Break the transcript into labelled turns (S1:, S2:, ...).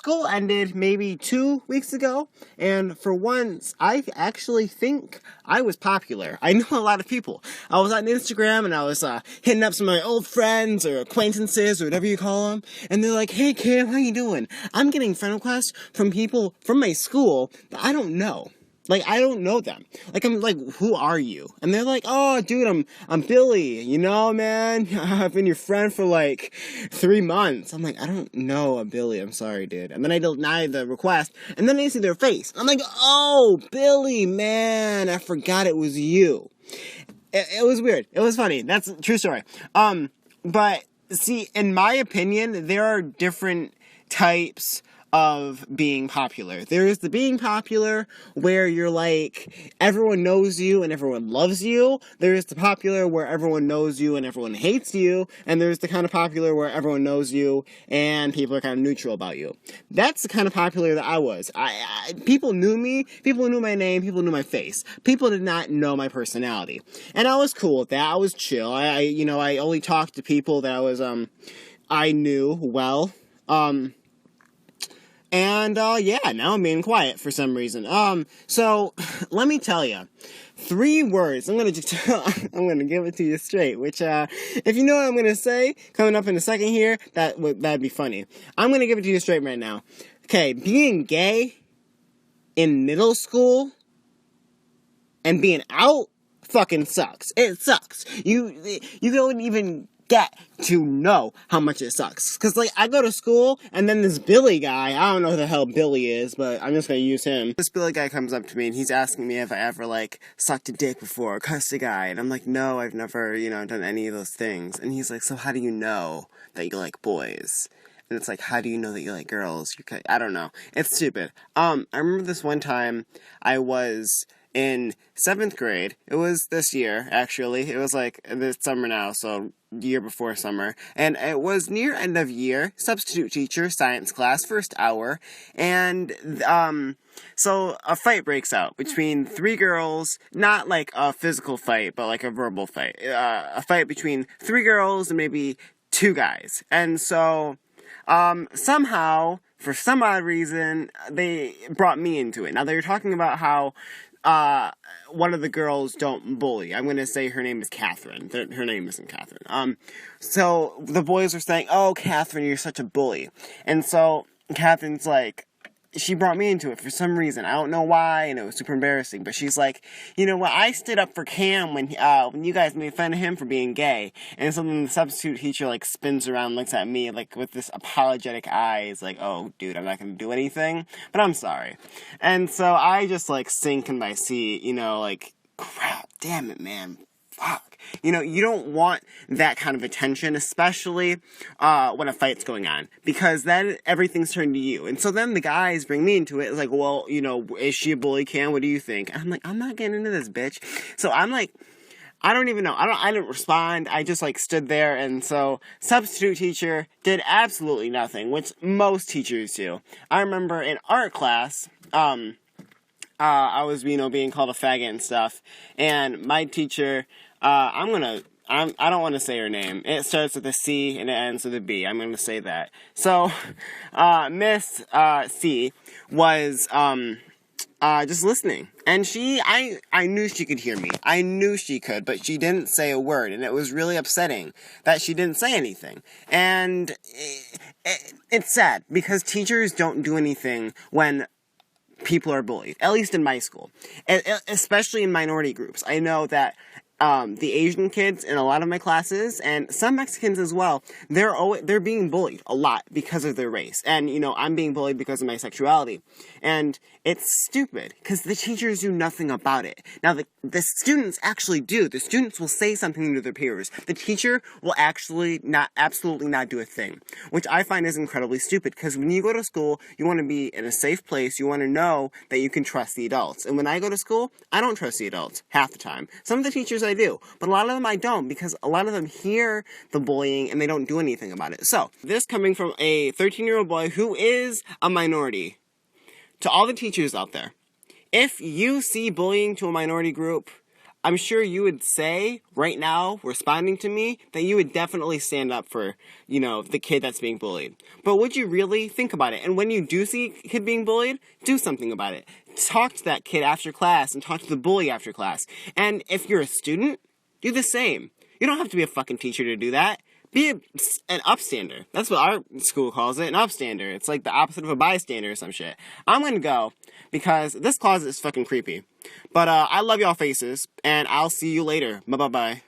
S1: school ended maybe 2 weeks ago, and for once, I actually think I was popular. I know a lot of people. I was on Instagram, and I was hitting up some of my old friends, or acquaintances, or whatever you call them, and they're like, hey, Cam, how you doing? I'm getting friend requests from people from my school that I don't know. Like, I don't know them. Like, I'm like, who are you? And they're like, oh, dude, I'm Billy. You know, man, I've been your friend for like 3 months. I'm like, I don't know a Billy. I'm sorry, dude. And then I deny the request, and then I see their face. I'm like, oh, Billy, man, I forgot it was you. It was weird. It was funny. That's a true story. But see, in my opinion, there are different types of being popular. There's the being popular where you're like, everyone knows you and everyone loves you. There's the popular where everyone knows you and everyone hates you. And there's the kind of popular where everyone knows you and people are kind of neutral about you. That's the kind of popular that I was. People knew me, people knew my name, people knew my face. People did not know my personality. And I was cool with that. I was chill. I only talked to people that I knew well. And, now I'm being quiet for some reason. So, let me tell you. 3 words. I'm gonna give it to you straight, which, if you know what I'm gonna say, coming up in a second here, that'd be funny. I'm gonna give it to you straight right now. Okay, being gay in middle school and being out fucking sucks. It sucks. You don't even get to know how much it sucks. Because, like, I go to school, and then this Billy guy, I don't know who the hell Billy is, but I'm just gonna use him. This Billy guy comes up to me, and he's asking me if I ever, like, sucked a dick before, or cussed a guy, and I'm like, no, I've never, done any of those things. And he's like, so how do you know that you like boys? And it's like, how do you know that you like girls? I don't know. It's stupid. I remember this one time, I was in 7th grade. It was this year, actually. It was like this summer now, so year before summer. And it was near end of year, substitute teacher, science class, first hour. And, so a fight breaks out between 3 girls, not like a physical fight, but like a verbal fight. A fight between 3 girls and maybe 2 guys. And so, somehow, for some odd reason, they brought me into it. Now, they were talking about how one of the girls don't bully. I'm going to say her name is Catherine. Her name isn't Catherine. So the boys were saying, oh, Catherine, you're such a bully. And so Catherine's like, she brought me into it for some reason. I don't know why, and it was super embarrassing. But she's like, you know what? I stood up for Cam when you guys made fun of him for being gay. And so then the substitute teacher like spins around, and looks at me like with this apologetic eyes, like, oh, dude, I'm not gonna do anything, but I'm sorry. And so I just like sink in my seat, like, crap, damn it, man. Fuck. You don't want that kind of attention, especially when a fight's going on, because then everything's turned to you. And so then the guys bring me into it. It's like, well, is she a bully, Cam? What do you think? And I'm like, I'm not getting into this, bitch. So I'm like, I don't even know. I didn't respond. I just like stood there. And so substitute teacher did absolutely nothing, which most teachers do. I remember in art class, I was, being called a faggot and stuff. And my teacher, I don't want to say her name. It starts with a C and it ends with a B. I'm going to say that. So, Miss, C was, just listening. And I knew she could hear me. I knew she could, but she didn't say a word. And it was really upsetting that she didn't say anything. And it's sad because teachers don't do anything when people are bullied, at least in my school, especially in minority groups. I know that the Asian kids in a lot of my classes, and some Mexicans as well, they're being bullied a lot because of their race. And, I'm being bullied because of my sexuality. And it's stupid, because the teachers do nothing about it. Now, the students actually do. The students will say something to their peers. The teacher will absolutely not do a thing, which I find is incredibly stupid, because when you go to school, you want to be in a safe place. You want to know that you can trust the adults. And when I go to school, I don't trust the adults half the time. Some of the teachers I do, but a lot of them I don't, because a lot of them hear the bullying and they don't do anything about it. So, this coming from a 13-year-old boy who is a minority. To all the teachers out there, if you see bullying to a minority group, I'm sure you would say right now, responding to me, that you would definitely stand up for, the kid that's being bullied. But would you really? Think about it? And when you do see a kid being bullied, do something about it. Talk to that kid after class and talk to the bully after class. And if you're a student, do the same. You don't have to be a fucking teacher to do that. Be an upstander. That's what our school calls it, an upstander. It's like the opposite of a bystander or some shit. I'm gonna go because this closet is fucking creepy. But I love y'all faces, and I'll see you later. Bye-bye-bye.